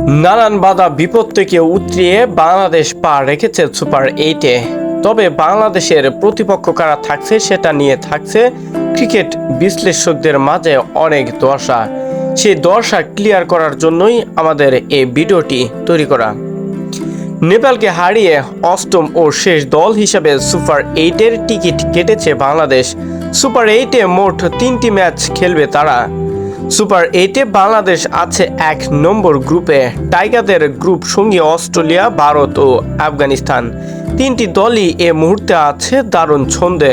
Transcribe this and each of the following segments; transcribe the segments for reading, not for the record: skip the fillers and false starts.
নানান বাধা বিপদ থেকে উতরিয়ে বাংলাদেশ পা রেখেছে সুপার 8-এ। তবে বাংলাদেশের প্রতিপক্ষ কারা থাকছে সেটা নিয়ে থাকছে ক্রিকেট বিশ্লেষকদের মাঝে অনেক দশা। সেই দশা ক্লিয়ার করার জন্যই আমাদের এই ভিডিওটি তৈরি করা। নেপালকে হারিয়ে অষ্টম ও শেষ দল হিসাবে সুপার 8-এর টিকিট কেটেছে বাংলাদেশ। সুপার 8-এ মোট 3টি ম্যাচ খেলবে তারা। সুপার 8-এ বাংলাদেশ আছে 1 নম্বর গ্রুপে। টাইগারদের গ্রুপ সঙ্গী অস্ট্রেলিয়া, ভারত ও আফগানিস্তান। 3টি দলই এ মুহূর্তে আছে দারুণ ছন্দে।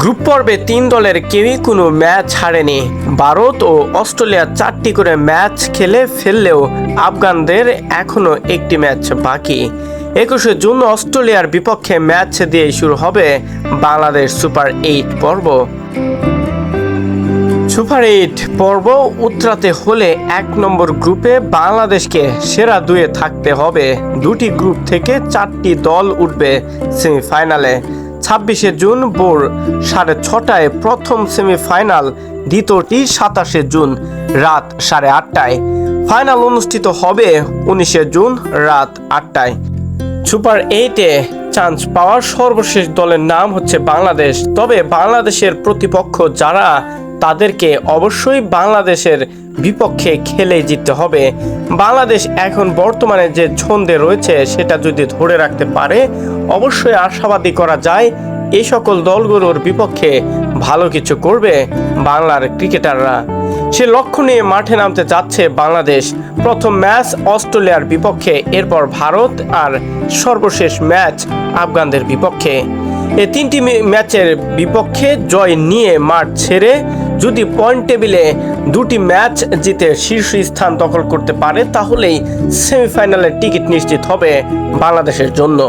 গ্রুপ পর্বে 3 দলের কেউই কোনো ম্যাচ হারেনি। ভারত ও অস্ট্রেলিয়া 4টি করে ম্যাচ খেলে ফেললেও আফগানদের এখনো একটি ম্যাচ বাকি। 21শে জুন অস্ট্রেলিয়ার বিপক্ষে ম্যাচ দিয়ে শুরু হবে বাংলাদেশ সুপার 8 পর্ব। সুপার 8 পর্ব উতরাতে হলে 1 নম্বর গ্রুপে বাংলাদেশকে সেরা 2-এ থাকতে হবে। 2টি গ্রুপ থেকে 4টি দল উঠবে সেমিফাইনালে। 26শে জুন ভোর 6:30টায় প্রথম সেমিফাইনাল, দ্বিতীয়টি 27শে জুন রাত 8:30টায়। ফাইনাল অনুষ্ঠিত হবে 19শে জুন রাত 8টায়। সুপার 8-এ চান্স পাওয়ার সর্বশেষ দলের নাম হচ্ছে বাংলাদেশ। তবে বাংলাদেশের প্রতিপক্ষ যারা, তাদেরকে অবশ্যই বাংলাদেশের বিপক্ষে খেলে জিততে হবে। বাংলাদেশ এখন বর্তমানে যে ছন্দে রয়েছে সেটা যদি ধরে রাখতে পারে, অবশ্যই আশাবাদী করা যায় এই সকল দলগুলোর বিপক্ষে ভালো কিছু করবে বাংলার ক্রিকেটাররা। সে লক্ষ্য নিয়ে মাঠে নামতে যাচ্ছে বাংলাদেশ। প্রথম ম্যাচ অস্ট্রেলিয়ার বিপক্ষে, এরপর ভারত আর সর্বশেষ ম্যাচ আফগানদের বিপক্ষে। এই 3টি ম্যাচের বিপক্ষে জয় নিয়ে মাঠ ছেড়ে যদি পয়েন্ট টেবিলে 2টি ম্যাচ জিতে শীর্ষ স্থান দখল করতে পারে, তাহলেই সেমিফাইনালের টিকিট নিশ্চিত হবে বাংলাদেশের জন্য।